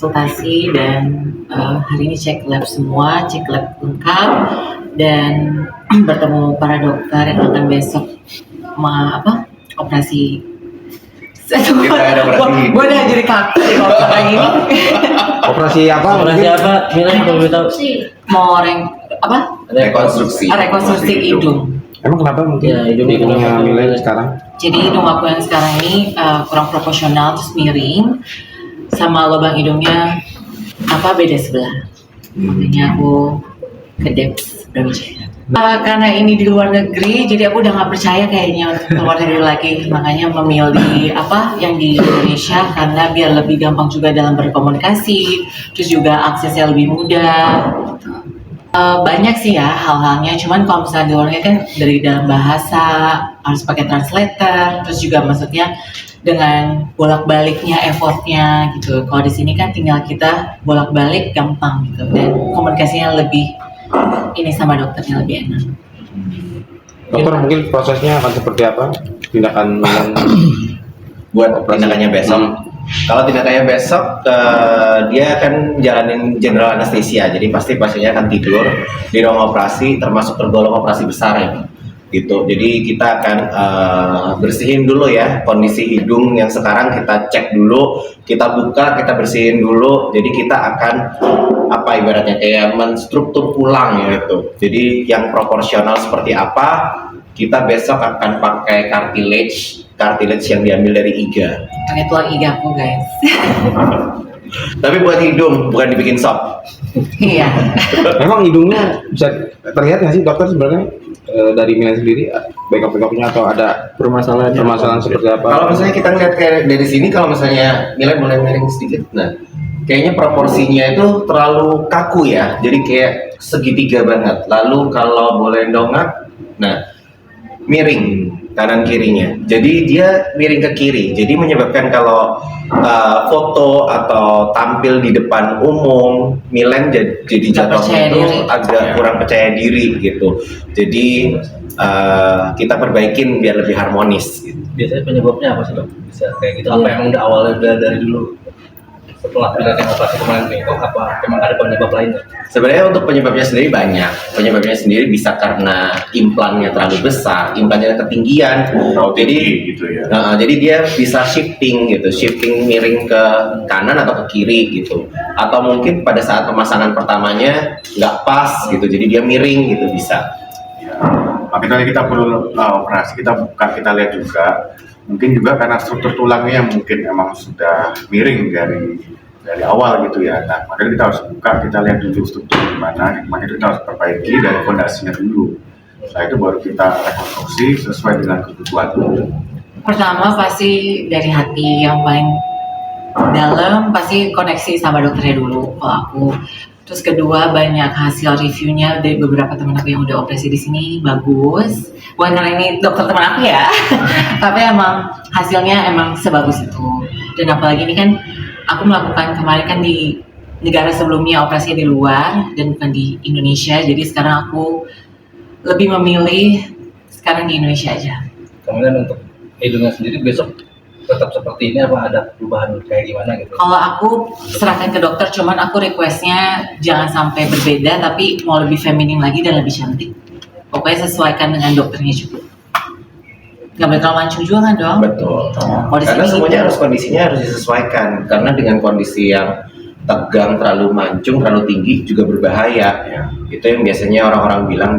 konsultasi dan hari ini cek lab semua, cek lab lengkap dan bertemu para dokter yang akan besok operasi. Kita ada operasi. Gue udah jadi kaku di kayak gini. Operasi apa? Milan kalau tahu. Mau Rekonstruksi hidung. Emang kenapa mungkin Ya, hidungnya Milen sekarang? Jadi hidung aku yang sekarang ini kurang proporsional, terus miring, sama lubang hidungnya beda sebelah. Makanya aku ke Deps Brawijaya. Karena ini di luar negeri, jadi aku udah nggak percaya kayaknya untuk keluar negeri lagi. Makanya memilih yang di Indonesia karena biar lebih gampang juga dalam berkomunikasi, terus juga aksesnya lebih mudah. Banyak sih ya hal-halnya, cuman kalau misalnya di luar negeri kan dari dalam bahasa harus pakai translator, terus juga maksudnya dengan bolak-baliknya effortnya gitu. Kalau di sini kan tinggal kita bolak-balik gampang gitu dan komunikasinya lebih ini sama dokternya lebih enak. Dokter mungkin prosesnya akan seperti apa? Tindakan buat tindakannya besok. Kalau tindakannya besok dia akan jalanin general anesthesia, jadi pasti pasiennya akan tidur di ruang operasi, termasuk tergolong operasi besar ya. Gitu. Jadi kita akan bersihin dulu ya kondisi hidung yang sekarang kita cek dulu, kita buka, kita bersihin dulu. Jadi kita akan ibaratnya kayak menstruktur ulang gitu. Jadi yang proporsional seperti apa kita besok akan pakai cartilage yang diambil dari iga. Pakai tulang iga aku guys. Tapi buat hidung, bukan dibikin sop. Iya. Memang hidungnya bisa terlihat nggak sih dokter sebenarnya dari Milen sendiri backup-backupnya atau ada permasalahan seperti apa? Kalau misalnya kita ngeliat kayak dari sini, kalau misalnya Milen mulai miring sedikit, nah kayaknya proporsinya itu terlalu kaku ya, jadi kayak segitiga banget. Lalu kalau boleh dongak, nah miring kanan kirinya, jadi dia miring ke kiri, jadi menyebabkan kalau foto atau tampil di depan umum Milen jadi jatuhnya itu agak kurang percaya diri gitu. Jadi kita perbaikin biar lebih harmonis gitu. Biasanya penyebabnya apa sih dok? Bisa kayak gitu? Apa emang udah awalnya dari dulu setelah tindakan operasi kemarin itu apa emang ada penyebab lainnya? Sebenarnya untuk penyebabnya sendiri banyak. Penyebabnya sendiri bisa karena implannya terlalu besar, implannya ketinggian. Jadi gitu ya. Jadi dia bisa shifting miring ke kanan atau ke kiri gitu. Atau mungkin pada saat pemasangan pertamanya nggak pas gitu, jadi dia miring gitu bisa. Ya. Makanya kita perlu operasi, kita buka, kita lihat juga. Mungkin juga karena struktur tulangnya yang mungkin emang sudah miring dari awal gitu ya. Nah, makanya kita harus buka, kita lihat dulu struktur gimana, makanya kita harus perbaiki dari fondasinya dulu. Setelah itu baru kita rekonstruksi sesuai dengan kebutuhan. Pertama pasti dari hati yang paling dalam, pasti koneksi sama dokternya dulu kalau aku. Terus kedua banyak hasil reviewnya dari beberapa teman aku yang udah operasi di sini bagus. Bukan karena ini dokter teman aku ya, tapi emang hasilnya emang sebagus itu. Dan apalagi ini kan aku melakukan kemarin kan di negara sebelumnya operasinya di luar dan bukan di Indonesia. Jadi sekarang aku lebih memilih sekarang di Indonesia aja. Kemudian untuk hidungnya sendiri besok tetap seperti ini apa ada perubahan kayak gimana gitu? Kalau aku serahkan ke dokter, cuman aku requestnya jangan sampai berbeda, tapi mau lebih feminim lagi dan lebih cantik. Pokoknya sesuaikan dengan dokternya juga. Gak boleh terlalu mancung juga kan dong? Betul. Karena semuanya kondisinya harus disesuaikan. Karena dengan kondisi yang tegang, terlalu mancung, terlalu tinggi juga berbahaya. Ya. Itu yang biasanya orang-orang bilang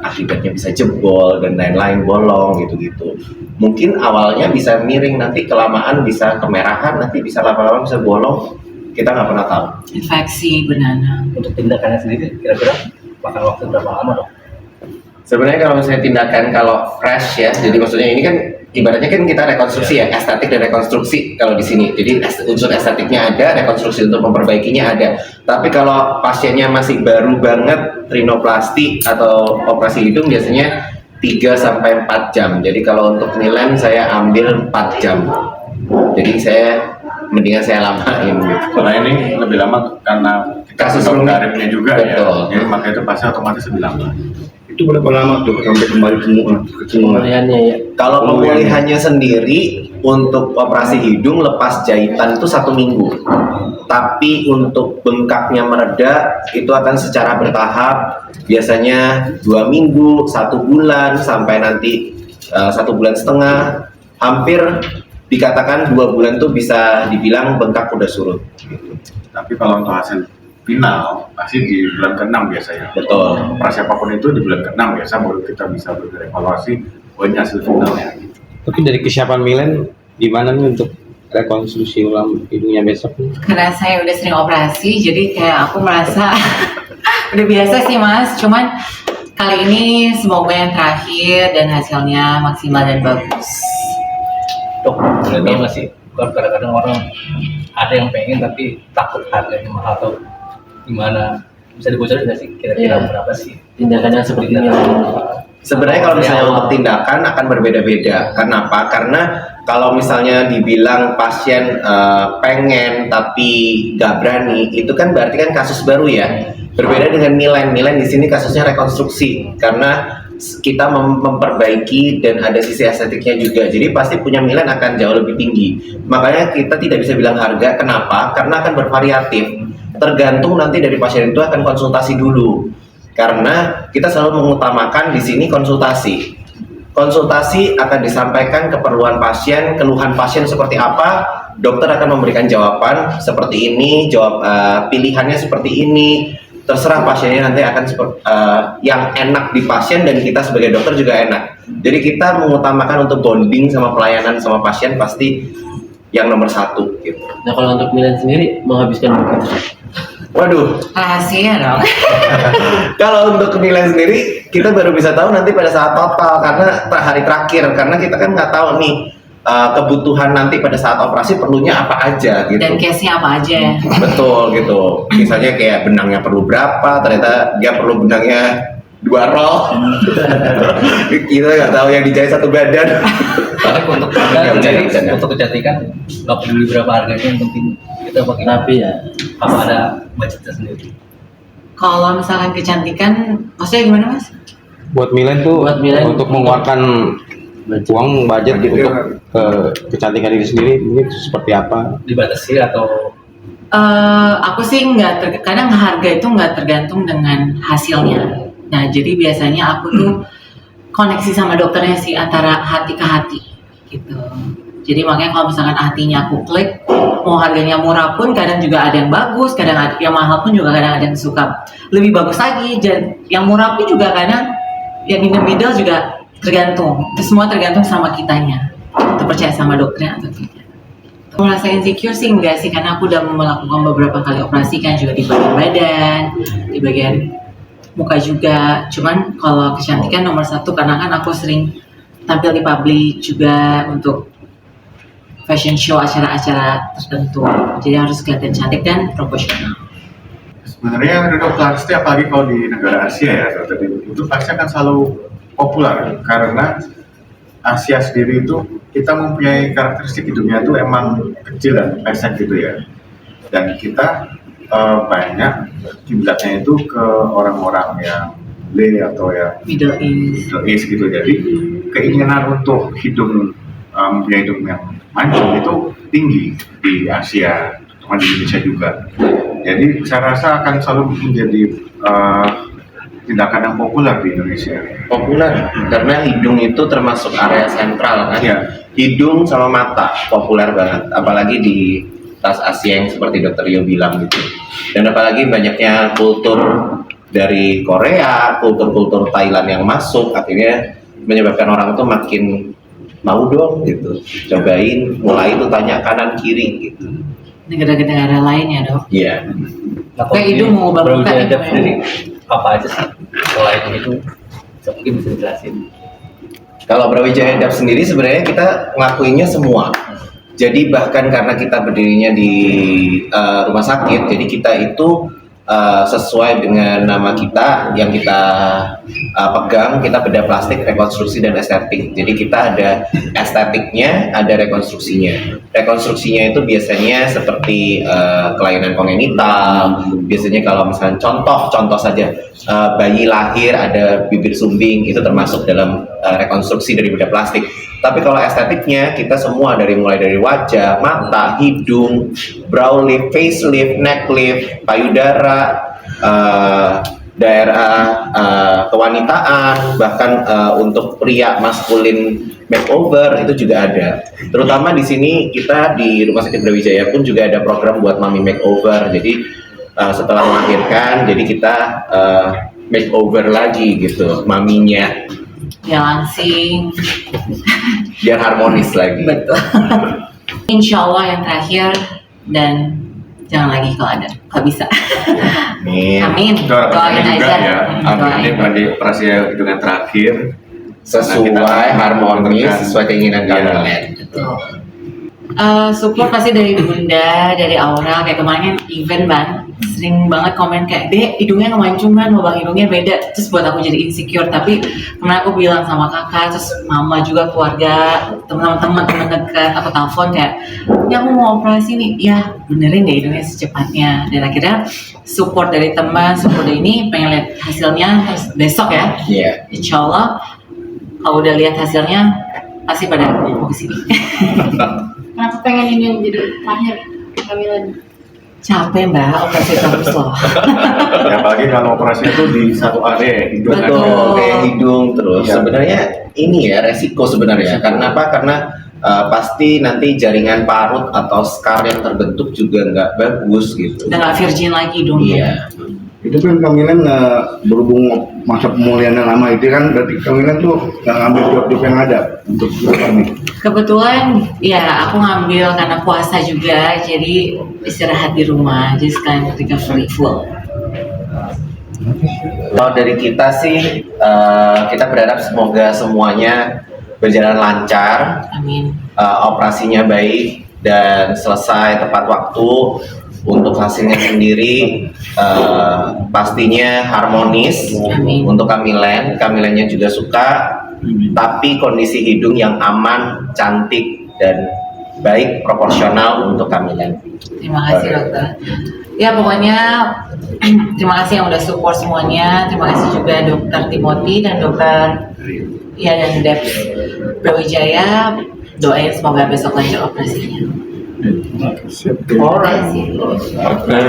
akibatnya bisa jebol dan lain-lain, bolong gitu-gitu. Mungkin awalnya bisa miring, nanti kelamaan bisa kemerahan, nanti bisa lama-lama bisa bolong. Kita nggak pernah tahu. Infeksi benana. Untuk tindakannya sendiri kira-kira makan waktu berapa lama dok? Sebenarnya kalau misalnya tindakan kalau fresh ya, jadi maksudnya ini kan ibaratnya kan kita rekonstruksi ya, estetik dan rekonstruksi kalau di sini. Jadi unsur estetiknya ada, rekonstruksi untuk memperbaikinya ada. Tapi kalau pasiennya masih baru banget rinoplasti atau operasi hidung biasanya 3-4 jam. Jadi kalau untuk Milen saya ambil 4 jam. Jadi mendingan saya lamain gitu. Karena ini lebih lama karena Kasus karimnya juga betul. ya. Jadi makanya itu pasti otomatis lebih lama. Itu berapa lama tuh sampai kembali semua ke semua? Pemulihannya ya. Kalau pemulihannya sendiri untuk operasi hidung lepas jahitan itu 1 minggu. Tapi untuk bengkaknya mereda itu akan secara bertahap. Biasanya 2 minggu, 1 bulan, sampai nanti 1 bulan setengah. Hampir dikatakan 2 bulan tuh bisa dibilang bengkak udah surut. Tapi kalau untuk hasil final pasti di bulan ke-6 biasanya. Betul. Operasi apapun itu di bulan ke-6 biasa baru kita bisa berevaluasi poin hasil finalnya. Tapi dari kesiapan Milen gimana nih untuk rekonstruksi ulang hidungnya besok nih? Karena saya udah sering operasi, jadi kayak aku merasa udah biasa sih Mas. Cuman kali ini semoga yang terakhir dan hasilnya maksimal dan bagus. Dok, boleh tahu nggak sih? Kan kadang-kadang orang ada yang pengen tapi takut harganya mahal atau gimana? Bisa dibocorin nggak sih? Kira-kira Iya. berapa sih? Tindakan yang seperti ini. Sebenarnya kalau misalnya untuk tindakan akan berbeda-beda. Kenapa? Karena kalau misalnya dibilang pasien pengen tapi nggak berani, itu kan berarti kan kasus baru ya. Berbeda dengan Milen. Milen di sini kasusnya rekonstruksi karena kita memperbaiki dan ada sisi estetiknya juga. Jadi pasti punya Milen akan jauh lebih tinggi. Makanya kita tidak bisa bilang harga. Kenapa? Karena akan bervariatif. Tergantung nanti dari pasien itu akan konsultasi dulu. Karena kita selalu mengutamakan di sini konsultasi. Konsultasi akan disampaikan keperluan pasien, keluhan pasien seperti apa, dokter akan memberikan jawaban seperti ini, pilihannya seperti ini. Terserah pasiennya nanti akan yang enak di pasien dan kita sebagai dokter juga enak. Jadi kita mengutamakan untuk bonding sama pelayanan sama pasien pasti yang nomor 1 gitu. Nah kalau untuk Milen sendiri menghabiskan berapa? Waduh, Rahasia dong. kalau untuk Milen sendiri kita baru bisa tahu nanti pada saat total karena hari terakhir karena kita kan nggak tahu nih kebutuhan nanti pada saat operasi perlunya apa aja gitu. Dan case-nya apa aja. Betul gitu. Misalnya kayak benangnya perlu berapa, ternyata dia perlu benangnya 2 roll. Kita nggak tahu yang dijahit 1 badan. Tapi untuk Nggak bercanda. untuk kecantikan nggak peduli berapa harganya, yang penting kita pakai Tapi ya apa ada budgetnya sendiri. Kalau misalkan kecantikan, maksudnya gimana Mas? Buat Milen tuh Buat Milen. untuk mengeluarkan uang budget untuk kecantikan diri sendiri mungkin seperti apa? Dibatasi atau Aku sih kadang harga itu nggak tergantung dengan hasilnya. Nah, jadi biasanya aku tuh koneksi sama dokternya sih antara hati ke hati gitu. Jadi makanya kalau misalkan hatinya aku klik, mau harganya murah pun kadang juga ada yang bagus, kadang ada yang mahal pun juga kadang ada yang suka lebih bagus lagi. Dan yang murah pun juga kadang yang in the middle juga tergantung. Itu semua tergantung sama kitanya. Itu percaya sama dokternya atau tidak. Merasa insecure sih enggak sih, karena aku udah melakukan beberapa kali operasi kan juga di bagian badan, di bagian muka juga. Cuman kalau kecantikan nomor 1 karena kan aku sering tampil di publik juga untuk fashion show, acara-acara tertentu. Jadi harus kelihatan cantik dan proporsional. Sebenarnya rhinoplasty apalagi kalau di negara Asia ya, itu pasti akan selalu populer karena Asia sendiri itu kita mempunyai karakteristik hidungnya itu emang kecil dan pesek gitu ya. Dan kita banyak kiblatnya itu ke orang-orang yang bule atau yang Middle East. Middle East gitu. Jadi keinginan untuk hidung mempunyai hidung yang mancung itu tinggi di Asia, terutama di Indonesia juga. Jadi saya rasa akan selalu menjadi tindakan yang populer di Indonesia. Populer karena hidung itu termasuk area sentral kan. Iya. Hidung sama mata populer banget, apalagi di tas Asia yang seperti Dokter Rio bilang gitu. Dan apalagi banyaknya kultur dari Korea, kultur-kultur Thailand yang masuk, akhirnya menyebabkan orang tuh makin mau dong gitu, cobain, mulai itu tanya kanan kiri gitu. Negara-negara lainnya dok. Iya. Nah, Kayak hidung mau ubah muka Brawijaya gitu. sendiri apa aja sih selain itu? Mungkin bisa dijelasin. Kalau Brawijaya Dap sendiri sebenarnya kita ngelakuinnya semua. Jadi bahkan karena kita berdirinya di rumah sakit, jadi kita itu sesuai dengan nama kita yang kita pegang, kita bedah plastik, rekonstruksi dan estetik. Jadi kita ada estetiknya, ada rekonstruksinya. Rekonstruksinya itu biasanya seperti kelainan kongenital. Biasanya kalau misalnya contoh saja bayi lahir ada bibir sumbing, itu termasuk dalam rekonstruksi dari bedah plastik. Tapi kalau estetiknya kita semua mulai dari wajah, mata, hidung, brow lift, face lift, neck lift, payudara, daerah kewanitaan, bahkan untuk pria maskulin makeover itu juga ada. Terutama di sini kita di Rumah Sakit Brawijaya pun juga ada program buat mami makeover. Jadi setelah melahirkan, jadi kita makeover lagi gitu, maminya. Ya langsing. Biar harmonis lagi. Betul. Insya Allah yang terakhir dan jangan lagi kalau ada, kalau bisa. Amin. Amin. Doakan juga aja. ya. Amin. Ini berarti operasi hidung yang terakhir. Sesuai harmonis, sesuai keinginan Iya. kalian. Betul. Support pasti dari Bunda, dari Aura. Kayak kemarin event ban, sering banget komen kayak, "Dek, hidungnya kemancungan, lubang hidungnya beda." Terus buat aku jadi insecure. Tapi kemarin aku bilang sama kakak, terus mama juga, keluarga, teman-teman dekat, aku telepon kayak, "Ya aku mau operasi nih." Ya benerin deh hidungnya secepatnya. Dan akhirnya support dari teman, support dari ini, pengen lihat hasilnya terus besok ya. Iya. Insya Allah kalau udah lihat hasilnya pasti pada mau kesini. Kenapa pengen ini yang jadi terakhir kehamilan? Capek mbak, operasi terus loh. Ya, apalagi kalau operasi itu di satu area hidung kan. Betul, kayak hidung terus. Iya. Sebenarnya ini ya resiko sebenarnya. Karena apa? Karena pasti nanti jaringan parut atau scar yang terbentuk juga nggak bagus gitu. Udah gak virgin lagi dong. Iya. Itu kan kamilan berhubung masa pemulihan yang lama itu kan berarti kamilan tuh nggak ngambil job-job yang ada untuk kami. Kebetulan ya aku ngambil karena puasa juga, jadi istirahat di rumah, jadi sekalian recovery full. Kalau dari kita sih, kita berharap semoga semuanya berjalan lancar, Amin. operasinya baik dan selesai tepat waktu. Untuk hasilnya sendiri pastinya harmonis. Amin. Untuk kamilannya juga suka, tapi kondisi hidung yang aman, cantik dan baik, proporsional untuk kamilan. Terima kasih dokter. Ya pokoknya terima kasih yang udah support semuanya. Terima kasih juga dokter Timothy dan dokter dan Debs Brawijaya. Doain semoga besok lancar operasinya. Alright. Terima kasih. Oke.